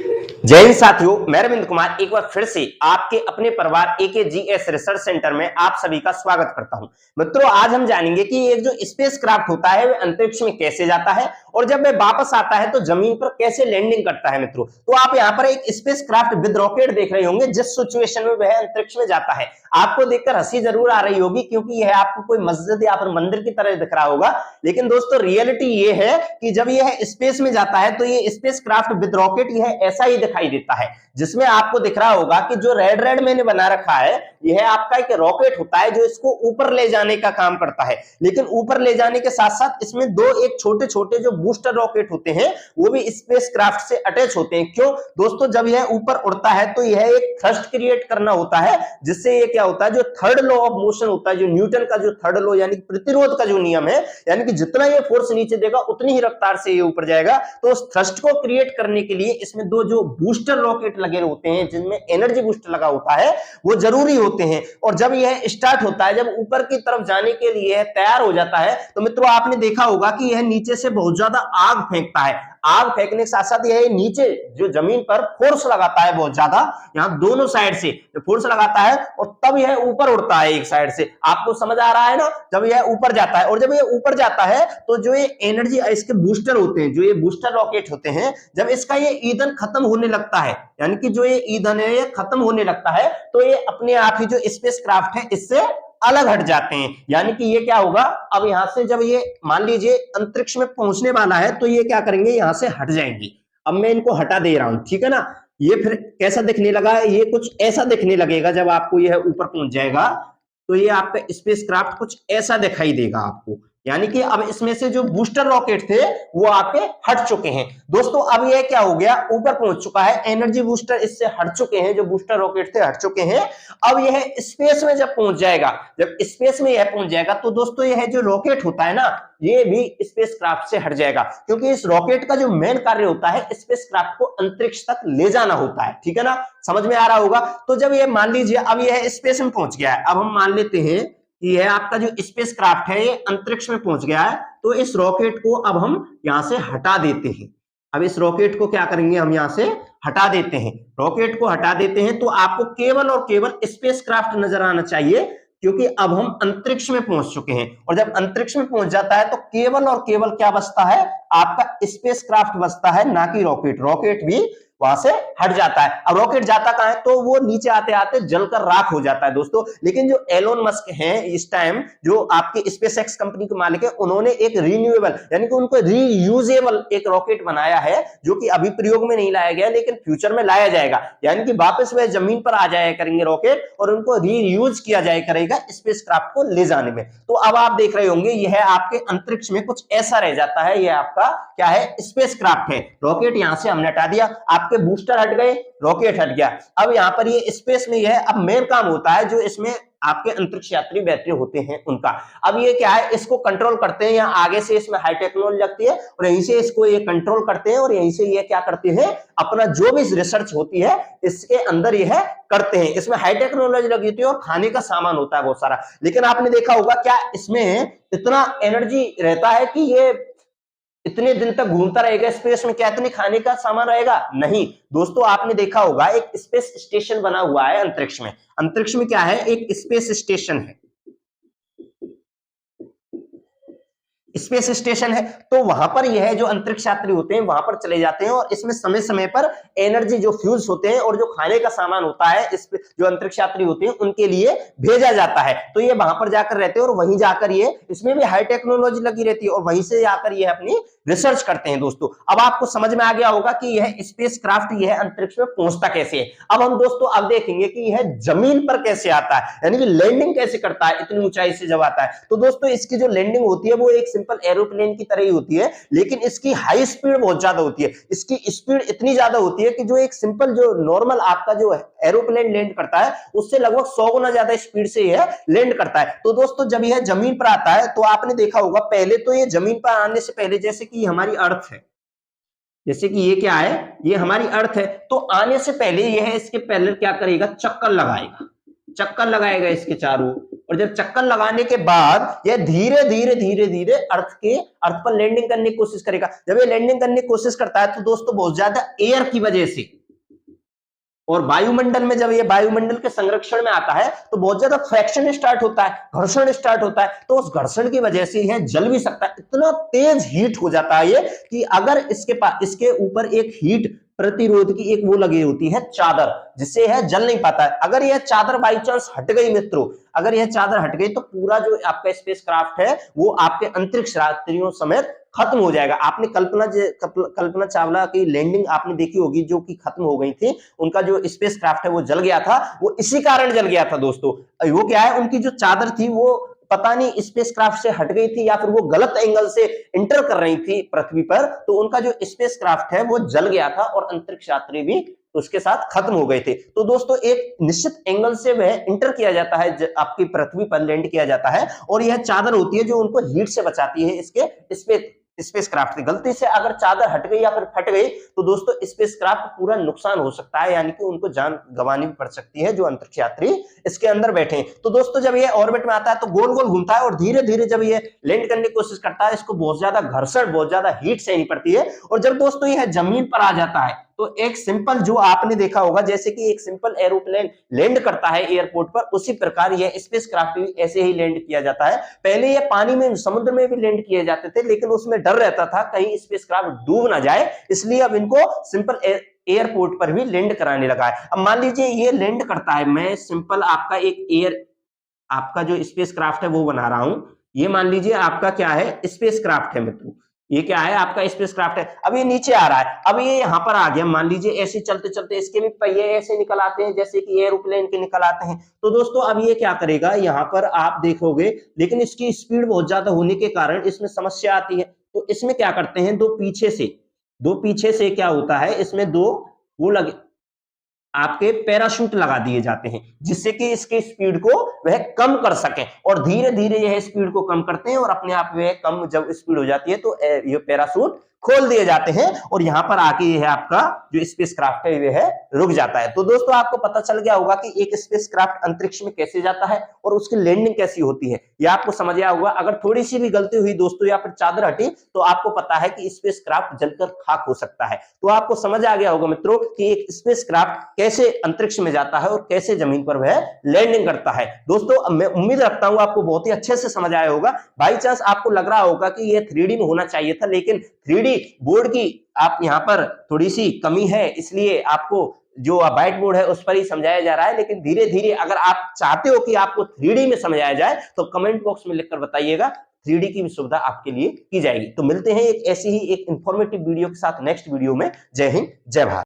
जय हिंद साथियों, मैं रविंद्र कुमार एक बार फिर से आपके अपने परिवार एकेजीएस रिसर्च सेंटर में आप सभी का स्वागत करता हूं। मित्रों, आज हम जानेंगे कि एक जो स्पेस क्राफ्ट होता है वह अंतरिक्ष में कैसे जाता है और जब वह वापस आता है तो जमीन पर कैसे लैंडिंग करता है। मित्रों, तो आप यहाँ पर एक स्पेस क्राफ्ट विद रॉकेट देख रहे होंगे जिस सिचुएशन में वह अंतरिक्ष में जाता है। आपको देखकर हंसी जरूर आ रही होगी क्योंकि यह आपको कोई मस्जिद या फिर मंदिर की तरह दिख रहा होगा, लेकिन दोस्तों रियलिटी ये है कि जब यह स्पेस में जाता है तो ये स्पेस क्राफ्ट विद रॉकेट यह ऐसा ही दिखाई देता है, जिसमें आपको दिख रहा होगा कि जो रेड रेड मैंने बना रखा है यह आपका एक रॉकेट होता है जो इसको ऊपर ले जाने का काम करता है। लेकिन ऊपर ले जाने के साथ साथ इसमें दो एक छोटे छोटे जो बूस्टर रॉकेट होते हैं वो भी स्पेस क्राफ्ट से अटैच होते हैं। क्यों दोस्तों, जब यह ऊपर उड़ता है तो यह एक थ्रस्ट क्रिएट करना होता है, जिससे ये क्या होता है, जो थर्ड लॉ ऑफ मोशन होता है, जो न्यूटन का जो थर्ड लॉ यानी प्रतिरोध का जो नियम है, यानी कि जितना ये फोर्स नीचे देगा उतनी ही रफ्तार से ये ऊपर जाएगा। तो उस थ्रस्ट को क्रिएट करने के लिए इसमें दो जो बूस्टर रॉकेट लगे होते हैं जिनमें एनर्जी बूस्टर लगा होता है वो जरूरी होते हैं। और जब यह स्टार्ट होता है, जब ऊपर की तरफ जाने के लिए तैयार हो जाता है, तो मित्रों आपने देखा होगा कि यह नीचे से बहुत ज्यादा आग फेंकता है। आग फेंकने के साथ साथ यह नीचे जो जमीन पर फोर्स लगाता है बहुत ज्यादा, यहां दोनों साइड से फोर्स लगाता है और तब यह ऊपर उड़ता है एक साइड से। आपको समझ आ रहा है ना, जब यह ऊपर जाता है और जब यह ऊपर जाता है तो जो ये एनर्जी इसके बूस्टर होते हैं, जो ये बूस्टर रॉकेट होते हैं, जब इसका ये ईंधन खत्म होने लगता है, यानी कि जो ये ईंधन है ये खत्म होने लगता है, तो ये अपने आप ही जो स्पेस क्राफ्ट है इससे अलग हट जाते हैं। यानी कि ये क्या होगा, अब यहां से जब ये मान लीजिए अंतरिक्ष में पहुंचने वाला है तो ये क्या करेंगे, यहां से हट जाएंगे। अब मैं इनको हटा दे रहा हूं, ठीक है ना। ये फिर कैसा दिखने लगा, ये कुछ ऐसा दिखने लगेगा जब आपको यह ऊपर पहुंच जाएगा तो ये आपका स्पेस क्राफ्ट कुछ ऐसा दिखाई देगा आपको। यानी कि अब इसमें से जो बूस्टर रॉकेट थे वो आपके हट चुके हैं। दोस्तों अब ये क्या हो गया, ऊपर पहुंच चुका है, एनर्जी बूस्टर इससे हट चुके हैं, जो बूस्टर रॉकेट थे हट चुके हैं। अब यह स्पेस में जब पहुंच जाएगा, जब स्पेस में यह पहुंच जाएगा तो दोस्तों यह जो रॉकेट होता है ना, ये भी स्पेस क्राफ्ट से हट जाएगा, क्योंकि इस रॉकेट का जो मेन कार्य होता है स्पेस क्राफ्ट को अंतरिक्ष तक ले जाना होता है। ठीक है ना, समझ में आ रहा होगा। तो जब ये मान लीजिए अब यह स्पेस में पहुंच गया है, अब हम मान लेते हैं कि यह आपका जो स्पेस क्राफ्ट है ये अंतरिक्ष में पहुंच गया है, तो इस रॉकेट को अब हम यहां से हटा देते हैं। अब इस रॉकेट को क्या करेंगे, हम यहां से हटा देते हैं। रॉकेट को हटा देते हैं तो आपको केवल और केवल स्पेस क्राफ्ट नजर आना चाहिए, क्योंकि अब हम अंतरिक्ष में पहुंच चुके हैं। और जब अंतरिक्ष में पहुंच जाता है तो केवल और केवल क्या बचता है, आपका स्पेस क्राफ्ट बचता है, ना कि रॉकेट। रॉकेट भी वहां से हट जाता है। अब रॉकेट जाता कहां है, तो वो नीचे आते आते जलकर राख हो जाता है दोस्तों। लेकिन जो एलोन मस्क हैं इस टाइम, जो आपकी स्पेसएक्स कंपनी के मालिक है, उन्होंने एक रिन्यूएबल यानी कि उनको रीयूजेबल एक रॉकेट बनाया है, जो कि अभी प्रयोग में नहीं लाया गया लेकिन फ्यूचर में लाया जाएगा। यानी कि वापस वह जमीन पर आ जाया करेंगे रॉकेट और उनको रीयूज किया जाया करेगा स्पेस क्राफ्ट को ले जाने में। तो अब आप देख रहे होंगे यह आपके अंतरिक्ष में कुछ ऐसा रह जाता है। यह आपका क्या है, स्पेस क्राफ्ट है। रॉकेट यहां से हमने हटा दिया, आपके बूस्टर हट गए, रॉकेट हट गया। अब यहां पर ये स्पेस में यह अब मेन काम होता है जो इसमें आपके अंतरिक्ष यात्री बैठे होते हैं उनका। अब ये क्या है, इसको कंट्रोल करते हैं, यहाँ आगे से इसमें हाई टेक्नोलॉजी लगती है और यहीं से इसको ये कंट्रोल करते हैं और यहीं से ये क्या करते हैं, अपना जो भी रिसर्च होती है इसके अंदर यह करते हैं। इसमें हाई टेक्नोलॉजी लगी होती है और खाने का सामान होता है बहुत सारा। लेकिन आपने देखा होगा क्या इसमें इतना एनर्जी रहता है कि ये इतने दिन तक घूमता रहेगा स्पेस में, क्या इतने खाने का सामान रहेगा? नहीं दोस्तों, आपने देखा होगा एक स्पेस स्टेशन बना हुआ है अंतरिक्ष में। अंतरिक्ष में क्या है, एक स्पेस स्टेशन है, स्पेस स्टेशन है। तो वहां पर यह जो अंतरिक्ष यात्री होते हैं वहां पर चले जाते हैं और इसमें समय समय पर एनर्जी जो फ्यूल्स होते हैं और जो खाने का सामान होता है इस जो अंतरिक्ष यात्री होते हैं उनके लिए भेजा जाता है। तो ये वहां पर जाकर रहते हैं और वहीं जाकर ये, इसमें भी हाई टेक्नोलॉजी लगी रहती है और वहीं से जाकर ये अपनी रिसर्च करते हैं। दोस्तों अब आपको समझ में आ गया होगा कि यह स्पेस क्राफ्ट यह अंतरिक्ष में पहुंचता कैसे है। अब हम दोस्तों अब देखेंगे कि यह जमीन पर कैसे आता है, यानी कि लैंडिंग कैसे करता है इतनी ऊंचाई से जब आता है। तो दोस्तों इसकी जो लैंडिंग होती है वो एक सिंपल एरोप्लेन की तरह ही होती है, लेकिन इसकी हाई स्पीड बहुत ज्यादा होती है। इसकी स्पीड इतनी ज्यादा होती है कि जो एक सिंपल जो नॉर्मल आपका जो एरोप्लेन लैंड करता है उससे लगभग 100 गुना ज्यादा स्पीड से यह लैंड करता है। तो दोस्तों जब यह जमीन पर आता है तो आपने देखा होगा पहले तो ये जमीन पर आने से पहले, जैसे कि हमारी अर्थ है, जैसे कि ये क्या है, ये हमारी अर्थ है, तो आने से पहले यह इसके पहले क्या करेगा, चक्कर लगाएगा, चक्कर लगाएगा इसके चारों। और जब चक्कर लगाने के बाद यह धीरे धीरे धीरे धीरे अर्थ पर लैंडिंग करने की कोशिश करेगा। जब ये लैंडिंग करने की कोशिश करता है तो दोस्तों बहुत ज्यादा एयर की वजह से और वायुमंडल में जब ये वायुमंडल के संरक्षण में आता है तो बहुत ज्यादा फ्रैक्शन स्टार्ट होता है, घर्षण स्टार्ट होता है, तो उस घर्षण की वजह से यह जल भी सकता है। इतना तेज हीट हो जाता है ये कि अगर इसके ऊपर एक हीट प्रतिरोध की एक वो लगी होती है चादर, जिससे यह जल नहीं पाता है। अगर यह चादर बाई चांस हट गई मित्रों, अगर यह चादर हट गई तो पूरा जो आपका स्पेस क्राफ्ट है वो आपके अंतरिक्ष यात्रियों समेत खत्म हो जाएगा। आपने कल्पना चावला की लैंडिंग आपने देखी होगी, जो कि खत्म हो गई थी, उनका जो स्पेस क्राफ्ट है वो जल गया था, वो इसी कारण जल गया था दोस्तों। वो क्या है, उनकी जो चादर थी वो पता नहीं स्पेस क्राफ्ट से हट गई थी या फिर वो गलत एंगल से इंटर कर रही थी पृथ्वी पर, तो उनका जो स्पेस क्राफ्ट है वो जल गया था और अंतरिक्ष यात्री भी उसके साथ खत्म हो गए थे। तो दोस्तों एक निश्चित एंगल से वह इंटर किया जाता है, आपकी पृथ्वी पर लैंड किया जाता है, और यह चादर होती है जो उनको हीट से बचाती है इसके स्पेस क्राफ्ट से। गलती से अगर चादर हट गई या फिर फट गई तो दोस्तों स्पेस क्राफ्ट पूरा नुकसान हो सकता है, यानी कि उनको जान गंवानी भी पड़ सकती है जो अंतरिक्ष यात्री इसके अंदर बैठे हैं। तो दोस्तों जब ये ऑर्बिट में आता है तो गोल गोल घूमता है और धीरे धीरे जब ये लैंड करने की कोशिश करता है, इसको बहुत ज्यादा घर्षण, बहुत ज्यादा हीट सहनी पड़ती है, और जब दोस्तों यह जमीन पर आ जाता है तो एक सिंपल, जो आपने देखा होगा जैसे कि एक सिंपल एरोप्लेन लैंड करता है एयरपोर्ट पर, उसी प्रकार यह स्पेस क्राफ्ट भी ऐसे ही लैंड किया जाता है। पहले ये पानी में, समुद्र में भी लैंड किए जाते थे, लेकिन उसमें डर रहता था कहीं स्पेस क्राफ्ट डूब ना जाए, इसलिए अब इनको सिंपल एयरपोर्ट पर भी लैंड कराने लगा है। अब मान लीजिए ये लैंड करता है, मैं सिंपल आपका आपका जो स्पेस क्राफ्ट है वो बना रहा हूं। ये मान लीजिए आपका क्या है, स्पेस क्राफ्ट है मित्रों, ये क्या है आपका स्पेस क्राफ्ट है। अब ये नीचे आ रहा है, अब ये यहां पर आ गया, मान लीजिए ऐसे चलते चलते इसके भी पहिए ऐसे निकल आते हैं जैसे कि एरोप्लेन के निकल आते हैं। तो दोस्तों अब ये क्या करेगा, यहां पर आप देखोगे, लेकिन इसकी स्पीड बहुत ज्यादा होने के कारण इसमें समस्या आती है। तो इसमें क्या करते हैं, दो पीछे से क्या होता है, इसमें दो वो लगे आपके पैराशूट लगा दिए जाते हैं, जिससे कि इसकी स्पीड को वह कम कर सके, और धीरे धीरे यह स्पीड को कम करते हैं, और अपने आप वह कम जब स्पीड हो जाती है तो ये पैराशूट खोल दिए जाते हैं, और यहां पर आके यह आपका जो स्पेस क्राफ्ट है वह रुक जाता है। तो दोस्तों आपको पता चल गया होगा कि एक स्पेस क्राफ्ट अंतरिक्ष में कैसे जाता है और उसकी लैंडिंग कैसी होती है, यह आपको समझ आया होगा। अगर थोड़ी सी भी गलती हुई दोस्तों या फिर चादर हटी तो आपको पता है कि स्पेस क्राफ्ट जलकर खाक हो सकता है। तो आपको समझ आ गया होगा मित्रों कि एक स्पेस क्राफ्ट कैसे अंतरिक्ष में जाता है और कैसे जमीन पर वह लैंडिंग करता है। दोस्तों मैं उम्मीद रखता हूं आपको बहुत ही अच्छे से समझ आया होगा। बाई चांस आपको लग रहा होगा कि यह 3D में होना चाहिए था, लेकिन 3D बोर्ड की आप यहां पर थोड़ी सी कमी है, इसलिए आपको जो व्हाइट बोर्ड है उस पर ही समझाया जा रहा है। लेकिन धीरे धीरे अगर आप चाहते हो कि आपको 3D में समझाया जाए तो कमेंट बॉक्स में लिखकर बताइएगा, 3D की भी सुविधा आपके लिए की जाएगी। तो मिलते हैं एक ऐसी ही एक इंफॉर्मेटिव वीडियो के साथ नेक्स्ट वीडियो में। जय हिंद, जय भारत।